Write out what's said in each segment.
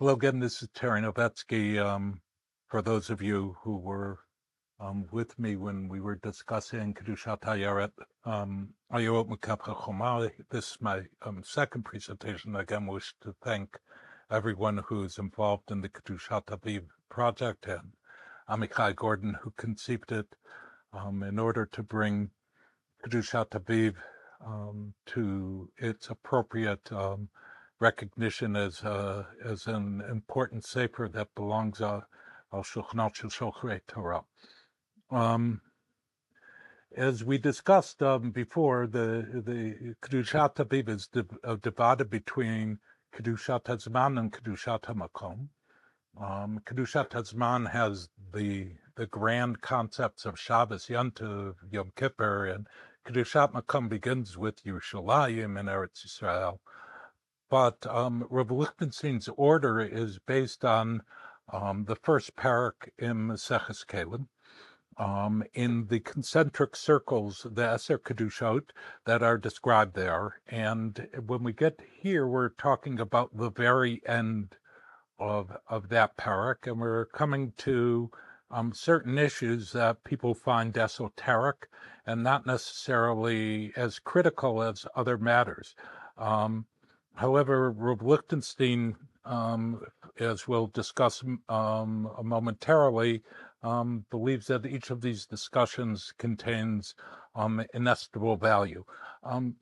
Hello again, this is Terry Novetsky. For those of you who were with me when we were discussing Kedushat Aviv, this is my second presentation. Again, wish to thank everyone who's involved in the Kedushat Aviv project and Amichai Gordon, who conceived it in order to bring Kedushat Aviv to its appropriate recognition as an important sefer that belongs al shulchanot shel Shochrei Torah. As we discussed before, the Kedushat Aviv is divided between Kedushat Hazman and Kedushat Hamakom. Kedushat Hazman has the grand concepts of Shabbos, Yontiv, Yom Kippur, and Kedushat Makom begins with Yerushalayim and Eretz Yisrael. But Rav Lichtenstein's order is based on the first parak in Maseches Kelim, in the concentric circles, the Eser Kedushot that are described there. And when we get here, we're talking about the very end of that parak, and we're coming to certain issues that people find esoteric and not necessarily as critical as other matters. However, Rav Lichtenstein, as we'll discuss momentarily, believes that each of these discussions contains inestimable value. At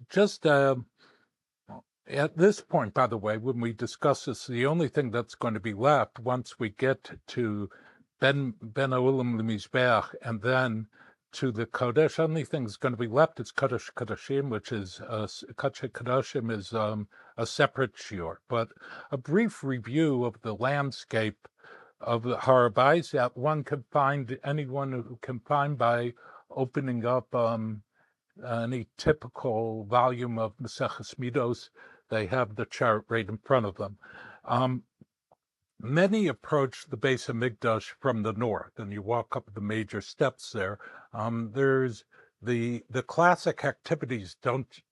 this point, by the way, when we discuss this, the only thing that's going to be left once we get to Ben Ulam Lemizbeach and then to the Kodesh, only thing that's going to be left is Kodesh Kodashim, which is Kodesh Kodashim is a separate shiur. But a brief review of the landscape of the HaRav that anyone who can find by opening up any typical volume of Maseches Midos. They have the chart right in front of them. Many approach the Beit HaMikdash from the north, and you walk up the major steps there. There's the classic activities don't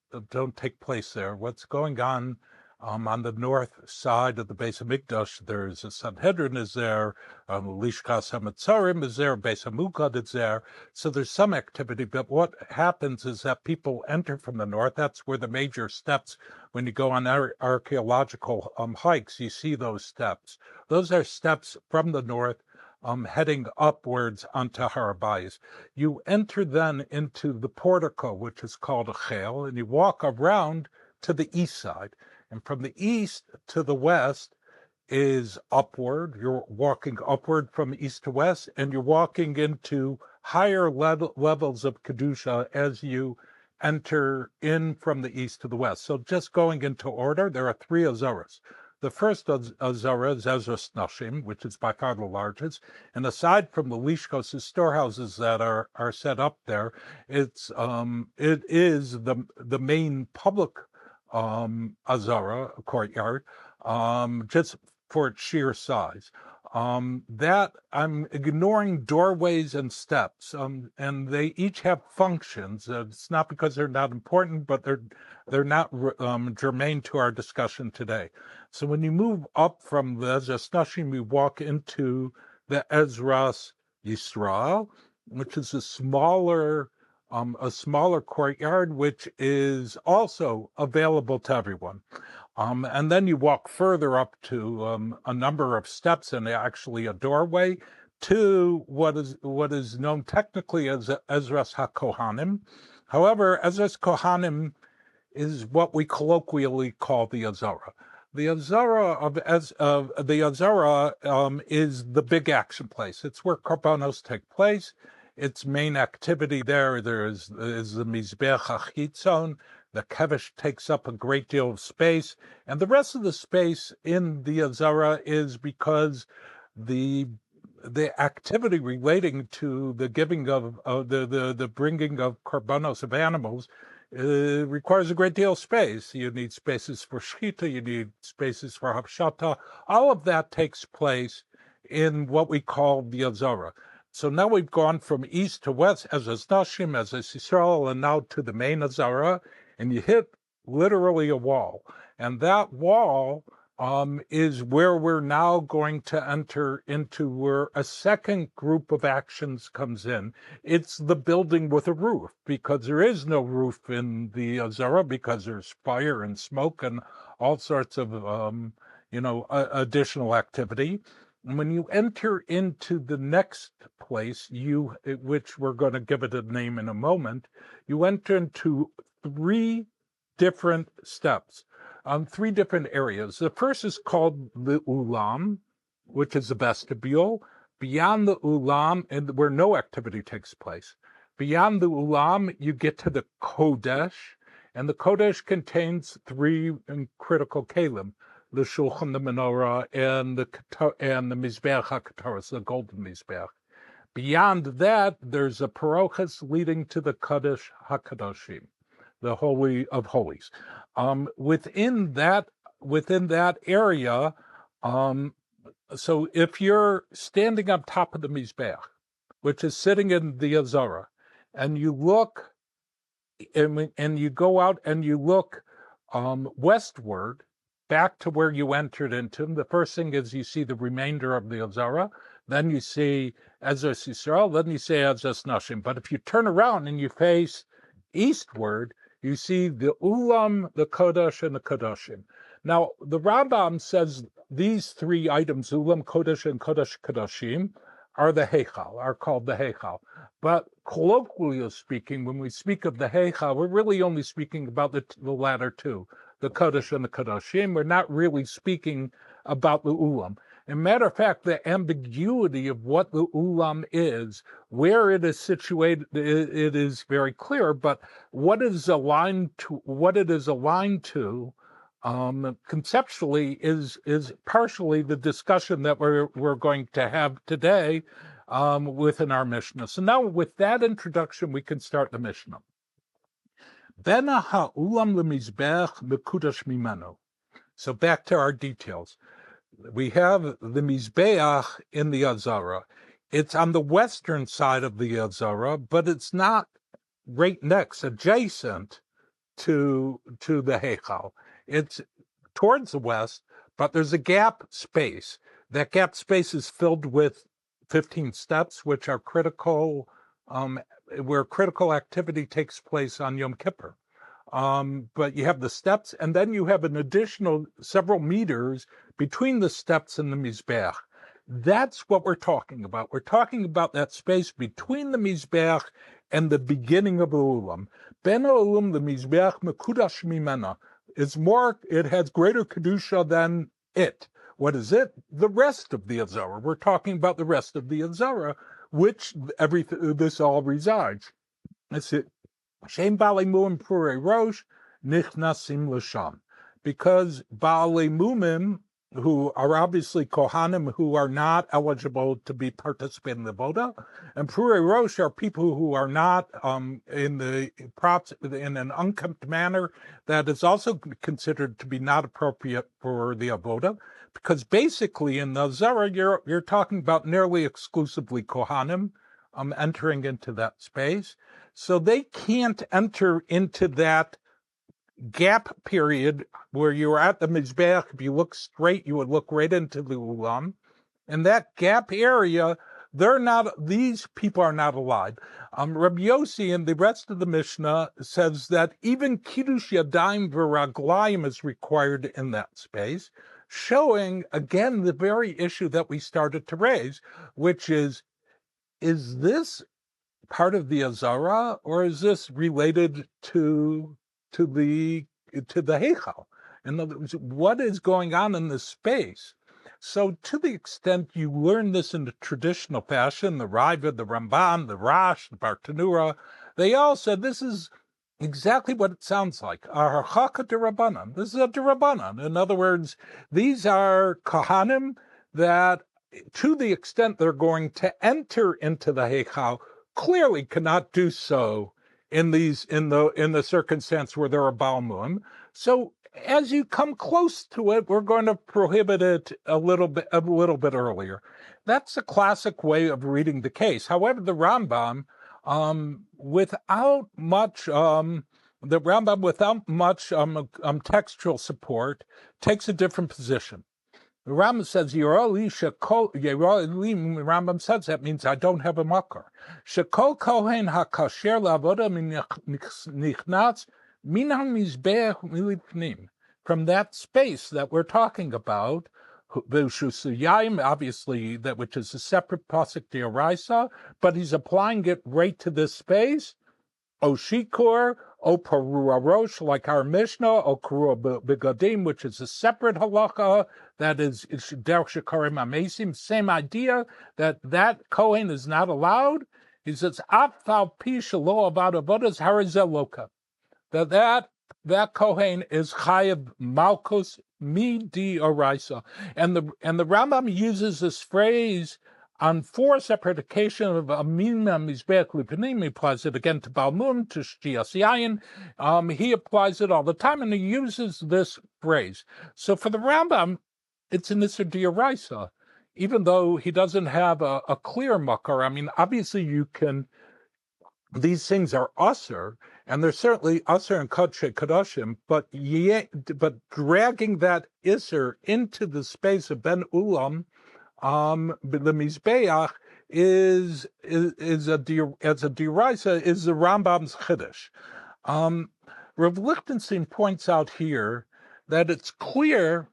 take place there. What's going on the north side of the Beit HaMikdash? There's a Sanhedrin is there, Lishkas HaMetzarim is there, Beit HaMukad is there. So there's some activity, but what happens is that people enter from the north. That's where the major steps, when you go on archaeological hikes, you see those steps. Those are steps from the north heading upwards onto HaRav. You enter then into the portico, which is called a Heichal, and you walk around to the east side. And from the east to the west is upward. You're walking upward from east to west, and you're walking into higher levels of Kedusha as you enter in from the east to the west. So just going into order, there are three Azaras. The first Azara is Ezras Nashim, which is by far the largest. And aside from the Lishkos, the storehouses that are set up there, it is the main public Azara, courtyard, just for its sheer size. That I'm ignoring doorways and steps, and they each have functions. It's not because they're not important, but they're not germane to our discussion today. So when you move up from the Ezras Nashim, you walk into the Ezras Yisrael, which is a smaller courtyard, which is also available to everyone. And then you walk further up to a number of steps and actually a doorway to what is known technically as Ezras HaKohanim. However, Ezras Kohanim is what we colloquially call the Azara. The Azara is the big action place. It's where korbanos take place. Its main activity there is the Mizbeach HaChitzon. The Kevesh takes up a great deal of space, and the rest of the space in the Azara is because the activity relating to the giving of the bringing of korbanos of animals requires a great deal of space. You need spaces for shechita, you need spaces for hapshata. All of that takes place in what we call the Azara. So now we've gone from east to west, Ezras Nashim, Ezras Yisrael, and now to the main Azara, and you hit literally a wall. And that wall is where we're now going to enter into where a second group of actions comes in. It's the building with a roof, because there is no roof in the Azara, because there's fire and smoke and all sorts of, additional activity. And when you enter into the next place, which we're going to give it a name in a moment, you enter into three different steps. Three different areas. The first is called the Ulam, which is the vestibule. Beyond the Ulam, and where no activity takes place. Beyond the Ulam, you get to the Kodesh, and the Kodesh contains three critical kalim: the Shulchan, the Menorah, and the Mizbeach HaKatoros, the golden Mizbeach. Beyond that, there's a parochas leading to the Kodesh HaKadoshim, the Holy of Holies. Within that area, so if you're standing on top of the Mizbeach, which is sitting in the Azara, and you look, and you go out and you look westward, back to where you entered into, the first thing is you see the remainder of the Azara, then you see Ezras Yisrael, then you see Ezras Nashim. But if you turn around and you face eastward, you see the Ulam, the Kodesh, and the Kodashim. Now, the Rambam says these three items, Ulam, Kodesh, and Kodesh Kodashim, are the Heichal, are called the Heichal. But colloquially speaking, when we speak of the Heichal, we're really only speaking about the latter two, the Kodesh and the Kodashim. We're not really speaking about the Ulam. As a matter of fact, the ambiguity of what the Ulam is, where it is situated, it is very clear. But what it is aligned to, conceptually, is partially the discussion that we're going to have today within our Mishnah. So now, with that introduction, we can start the Mishnah. Ben ha'ulam lemizbech mekudash mimenu. So back to our details. We have the Mizbeach in the Azara. It's on the western side of the Azara, but it's not right next, adjacent to the Heichal. It's towards the west, but there's a gap space. That gap space is filled with 15 steps, which are critical, where critical activity takes place on Yom Kippur. But you have the steps, and then you have an additional several meters between the steps and the Mizbeach. That's what we're talking about. We're talking about that space between the Mizbeach and the beginning of the Ulam. Ben Ulam, the Mizbeach, mekudash mimena. It has greater Kedusha than it. What is it? The rest of the Azara. We're talking about the rest of the Azara, which this all resides. That's it. Shem Baalei Mumim Purei Rosh Nichnasim L'Sham. Because Baalei Mumim, who are obviously Kohanim, who are not eligible to be participating in the Voda, and Purei Rosh are people who are not in an unkempt manner that is also considered to be not appropriate for the Avoda, because basically in the Azara you're talking about nearly exclusively Kohanim entering into that space. So they can't enter into that gap period where you're at the Mizbeach. If you look straight, you would look right into the Ulam. And that gap area, these people are not allowed. Rabbi Yossi and the rest of the Mishnah says that even Kiddush Yadayim v'Raglayim is required in that space, showing, again, the very issue that we started to raise, which is this part of the Azara, or is this related to the Heichal? In other words, what is going on in this space? So to the extent you learn this in the traditional fashion, the Raiva, the Ramban, the Rash, the Bartanura, they all said this is exactly what it sounds like. Harchaka derabanan. This is a derabanan. In other words, these are Kohanim that, to the extent they're going to enter into the Heichal, clearly cannot do so in the circumstance where there are Baal Mu'im. So as you come close to it, we're going to prohibit it a little bit earlier. That's a classic way of reading the case. However, the Rambam, without much the Rambam, without much textual support, takes a different position. The Rambam says, Rambam says that means I don't have a makar. Shekol kohen hakasher lavoda nichnatz min hamizbeach milipnim. From that space that we're talking about, obviously, that which is a separate pasuk d'oraisa, but he's applying it right to this space. O shikur, o parua rosh, like our Mishnah, o karua begadim, which is a separate halacha, that is derech shekarim amesim, same idea, that kohen is not allowed. He says, afal pi shelo avad avodas harazel loka. That kohen is chayav malchus midi oraisa. And the Rambam uses this phrase on 4 separate occasions of Amina Mizbeach Lipanim. He applies it again to Balmum, to Shtias Yayin. He applies it all the time, and he uses this phrase. So for the Rambam, it's an Isser D'Oraisa, even though he doesn't have a clear makar. I mean, obviously these things are Usser, and they're certainly Usser and Kodshe Kadoshim, but dragging that Isser into the space of Ben Ulam, the Mizbeach is a deraisa, is the Rambam's chiddush. Rav Lichtenstein points out here that it's clear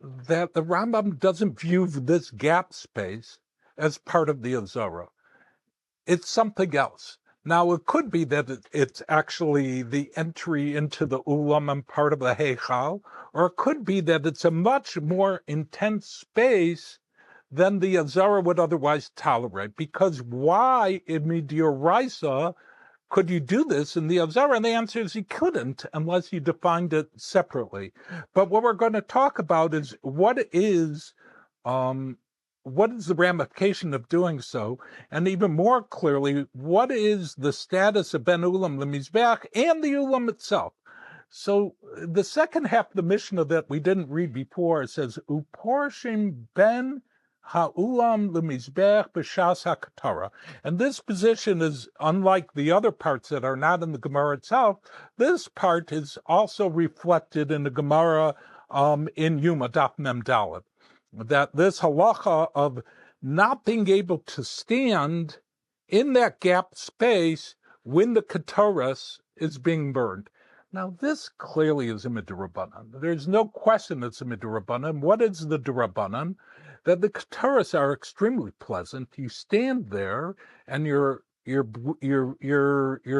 that the Rambam doesn't view this gap space as part of the Azara. It's something else. Now, it could be that it's actually the entry into the Ulam and part of the Heichal, or it could be that it's a much more intense space than the Azara would otherwise tolerate. Because why in Midioraisa could you do this in the Azara? And the answer is you couldn't unless you defined it separately. But what we're going to talk about is what is the ramification of doing so, and even more clearly, what is the status of Ben Ulam the Mizbeach and the Ulam itself. So the second half of the Mishnah that we didn't read before says, Uporshim Ben Ha'ulam L'Mizbeach B'Shas HaKatara. And this position is unlike the other parts that are not in the Gemara itself. This part is also reflected in the Gemara in Yuma, Daf Mem Dalet, that this halacha of not being able to stand in that gap space when the Katoras is being burned. Now, this clearly is a midurabanan. There's no question it's a midurabanan. What is the durabanan? That the Katoras are extremely pleasant. You stand there and you're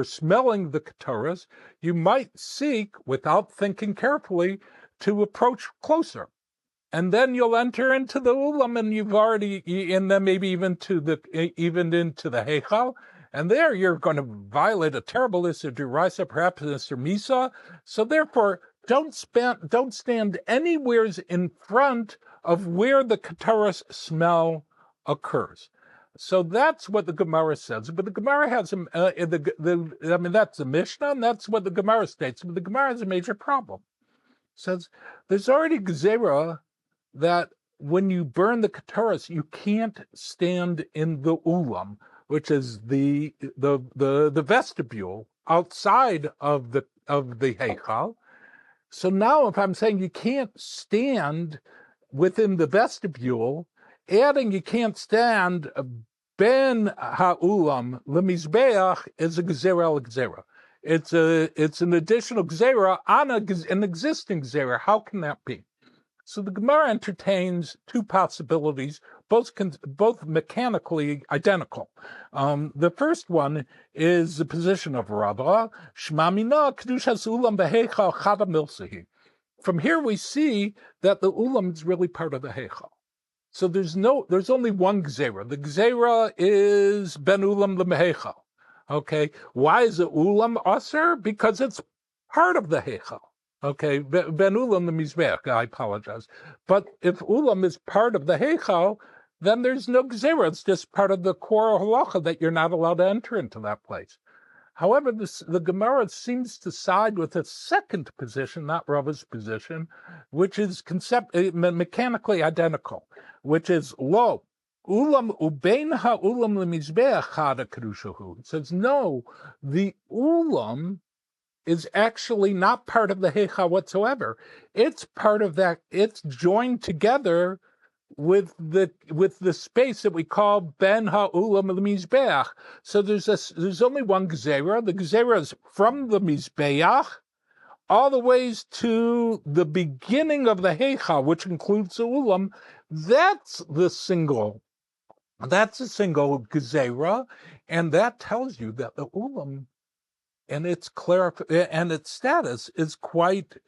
smelling the Katoras. You might seek, without thinking carefully, to approach closer. And then you'll enter into the Ulam, and then maybe even into the Heichal, and there you're going to violate a terrible Isser D'Oraisa, perhaps an Isser Misa. So therefore, don't stand anywhere in front of where the Kataras smell occurs. So that's what the Gemara says. But the Gemara has that's the Mishnah, and that's what the Gemara states. But the Gemara has a major problem. It says there's already Gezerah that when you burn the Kataras, you can't stand in the Ulam, which is the vestibule outside of the Heichal. So now, if I'm saying you can't stand within the vestibule, adding you can't stand ben ha'ulam lemizbeach is a gezerah. It's an additional gezerah on an existing gezerah. How can that be? So the Gemara entertains two possibilities, both mechanically identical. The first one is the position of Rava, Shmamina Kedushat Ulam Heichal Chada Milsahi. From here we see that the Ulam is really part of the Heichal. So there's only one Gzera. The Gzera is Ben Ulam Heichal. Okay, why is the Ulam Aser? Because it's part of the Heichal. Okay, Ben Ulam the Mizbeach, I apologize. But if Ulam is part of the Heichal, then there's no Gzera. It's just part of the core halacha that you're not allowed to enter into that place. However, the Gemara seems to side with a second position, not Rava's position, which is mechanically identical, which is lo. Ulam ubein ha'ulam lemizbeach chada kedushahu. It says, no, the Ulam is actually not part of the Heichal whatsoever. It's part of that. It's joined together with the space that we call ben ha'ulam l'mizbeach. So there's only one gezerah. The gezerah is from the mizbeach all the ways to the beginning of the Heichal, which includes the ulam. That's a single gezerah, and that tells you that the ulam and its and its status is quite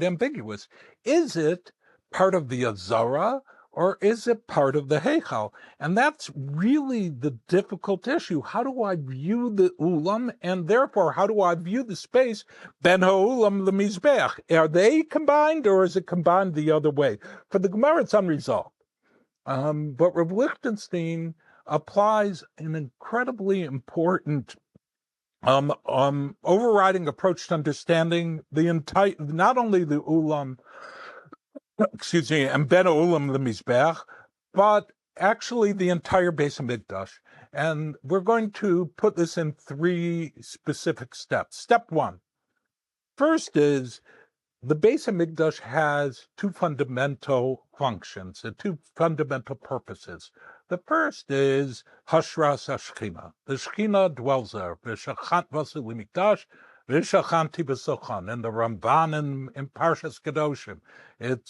ambiguous. Is it part of the Azara, or is it part of the Heichal? And that's really the difficult issue. How do I view the Ulam, and therefore how do I view the space ben ha'ulam l'mizbeach? Are they combined, or is it combined the other way? For the Gemara, it's unresolved. But Rav Lichtenstein applies an incredibly important overriding approach to understanding the entire, not only the Ulam, and ben Ulam l'mizbeach, but actually the entire Beit HaMikdash. And we're going to put this in 3 specific steps. Step 1. First is the Beit HaMikdash has 2 fundamental functions and 2 fundamental purposes. The first is Hashras HaShechina. The Shechina dwells there. V'shachan v'asu Mikdash, v'shachanti b'sochan. In the Ramban in Parshas Kedoshim, it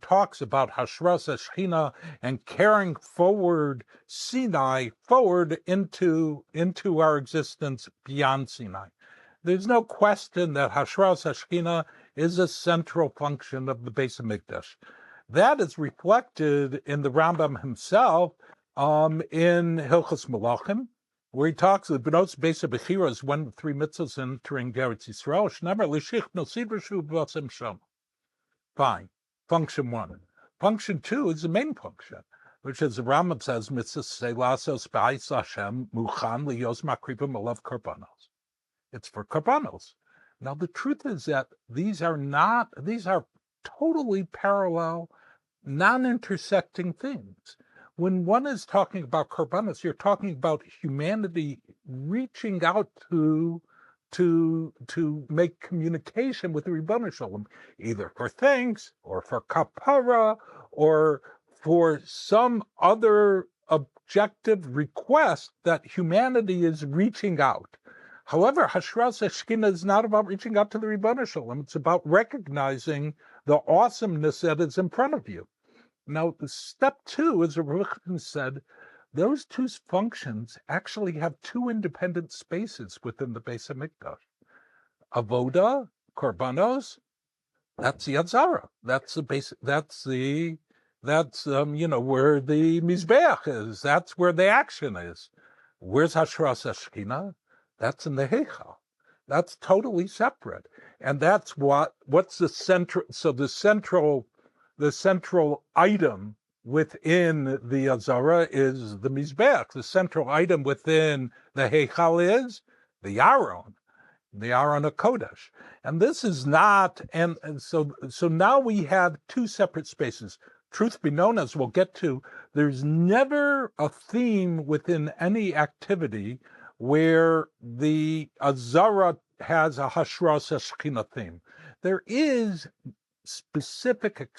talks about Hashras HaShechina and carrying forward Sinai forward into our existence beyond Sinai. There's no question that Hashras HaShechina is a central function of the Beit HaMikdash. That is reflected in the Rambam himself in Hilchos Melachim, where he talks the b'nos Beis HaBechira is one of the 3 mitzvahs entering Eretz Yisrael. Shneimar l'shich nosid v'shuv v'asem sham. Fine. Function 1. Function 2 is the main function, which is the Rambam says mitzvah seilasos b'ais Hashem muchan liyos makribim alav korbanos. It's for korbanos. Now the truth is that these are totally parallel, non-intersecting things. When one is talking about korbanos, you're talking about humanity reaching out to make communication with the Ribono Shel Olam, either for thanks or for kapara or for some other objective request that humanity is reaching out. However, Hashras HaShechina is not about reaching out to the Ribono Shel Olam. It's about recognizing the awesomeness that is in front of you. Now, step 2, as Rav Lichtenstein said, those 2 functions actually have 2 independent spaces within the Beit HaMikdash. Avoda, korbanos, that's the Azara. That's the basic. That's where the mizbeach is. That's where the action is. Where's Hashras HaShechina? That's in the Heichal. That's totally separate. And that's what's the central, so the central item within the Azara is the Mizbeach. The central item within the Heichal is the Aharon HaKodesh. And this is not, and so now we have 2 separate spaces. Truth be known, as we'll get to, there's never a theme within any activity where the Azara has a Hashras HaShechina theme. There is specific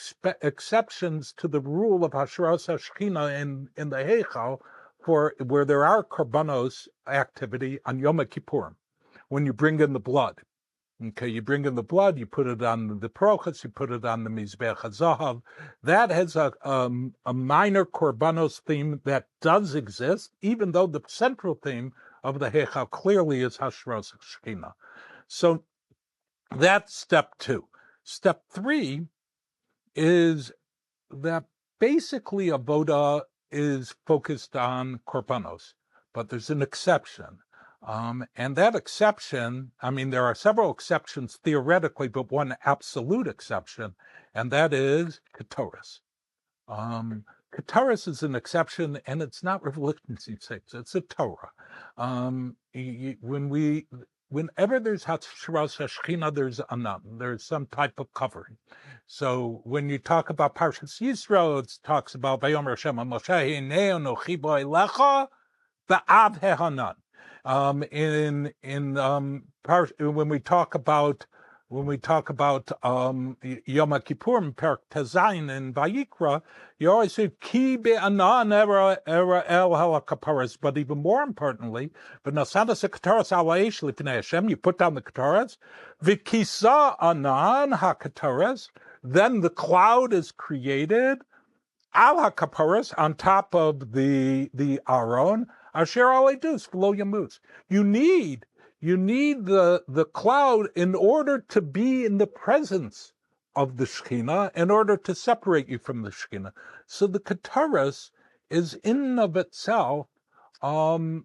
exceptions to the rule of Hashras HaShechina in the Heichal for where there are korbanos activity on Yom Kippurim, when you bring in the blood. Okay, you bring in the blood, you put it on the prochas, you put it on the Mizbeach HaZahav. That has a minor korbanos theme that does exist, even though the central theme of the Heichal clearly is Hashras HaShechina. So that's step 2. Step 3 is that basically avoda is focused on korbanos, but there's an exception. And that exception, there are several exceptions theoretically, but one absolute exception, and that is Ketores. Ketores is an exception, and it's not Rav Lichtenstein says, it's a Torah. Whenever there's Hashras HaShechina, there's Anan, there's some type of covering. So when you talk about Parshas Yisro, it talks about Vayomer Hashem Moshe Hinei Anochi Bo Elecha Ba'av Hehanan. When we talk about Yom Kippur in Perek Tezayin in Vayikra, you always say Ki be'anan era el halakaparas. But even more importantly, v'nasadas hakataras ala eish lifnei Hashem, you put down the kataras, v'kisa anan hakataras, then the cloud is created, al hakaparas, on top of the Aharon, asher aledus v'lo yamutz. You need the cloud in order to be in the presence of the Shekhinah, in order to separate you from the Shekhinah. So the kataras is in and of itself an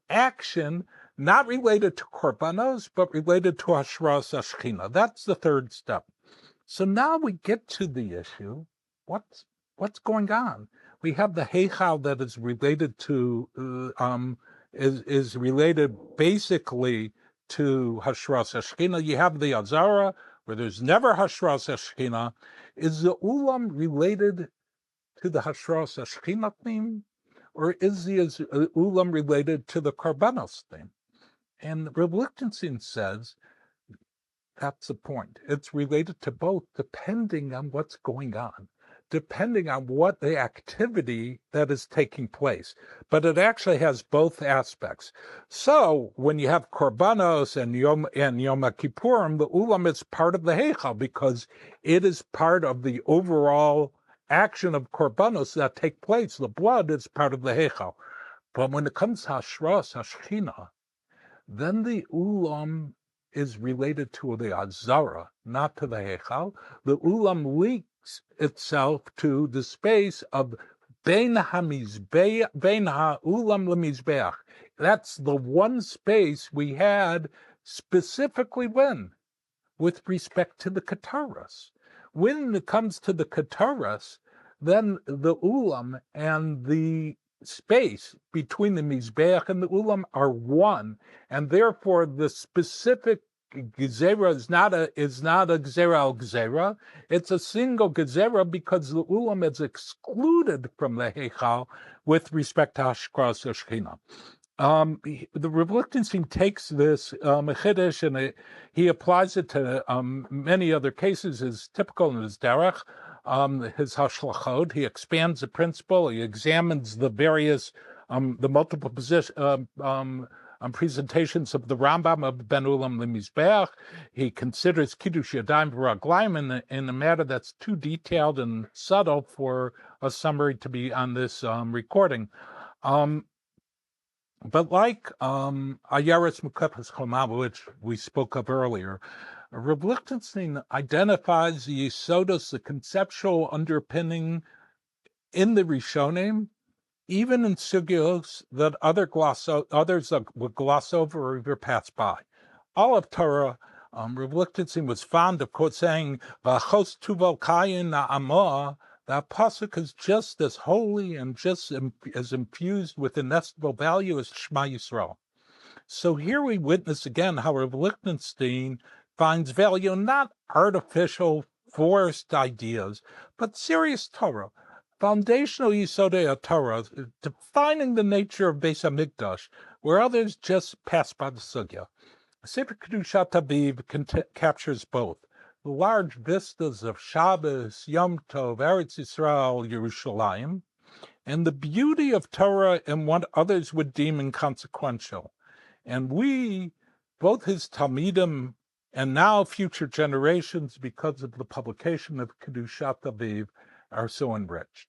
action not related to korbanos, but related to hashras Shekhinah. That's the third step. So now we get to the issue. What's going on? We have the Heichal that is related to is related basically to hashras Shekhinah. You have the Azara, where there's never hashras Shekhinah. Is the Ulam related to the hashras Shekhinah theme, or is the Ulam related to the korbanos theme? And Rav Lichtenstein says that's the point. It's related to both, depending on what's going on, depending on what the activity that is taking place. But it actually has both aspects. So when you have korbanos and Yom Kippurim, the Ulam is part of the Heichal because it is part of the overall action of korbanos that take place. The blood is part of the Heichal. But when it comes to hashras Shekhinah, then the Ulam is related to the Azara, not to the Heichal. The Ulam links itself to the space of Bein HaUlam LeMizbeach. That's the one space we had specifically when? With respect to the Kataras. When it comes to the Kataras, then the Ulam and the space between the Mizbeach and the Ulam are one, and therefore the specific Gezerah is not a Gezerah al Gezerah. It's a single Gezerah because the Ulam is excluded from the Heichal with respect to hashras Shekhinah. The Rav Lichtenstein takes this Chiddush and he applies it to many other cases. Is typical in his derech. His hashlachot, he expands the principle, he examines the various, the multiple presentations of the Rambam of Ben Ulam Lemizbeach. He considers Kiddush Yadayim V'Raglayim in a matter that's too detailed and subtle for a summary to be on this recording. But like Ayaris Mukepes Chomam, which we spoke of earlier, Rav Lichtenstein identifies the Yisodos, the conceptual underpinning in the Rishonim, even in sugyos that others would gloss over or even pass by. All of Torah, Rav Lichtenstein was fond of saying, "V'achos tuval kayin na'amah." That pasuk is just as holy and just as infused with inestimable value as Shema Yisrael. So here we witness again how Rav Lichtenstein finds value in not artificial, forced ideas, but serious Torah, foundational Yisodei Torah, defining the nature of Beit HaMikdash, where others just pass by the sugya. Sefer Kedushat Aviv captures both. The large vistas of Shabbos, Yom Tov, Eretz Yisrael, Yerushalayim, and the beauty of Torah and what others would deem inconsequential. And we, both his Talmidim and now future generations, because of the publication of Kedushat Aviv, are so enriched.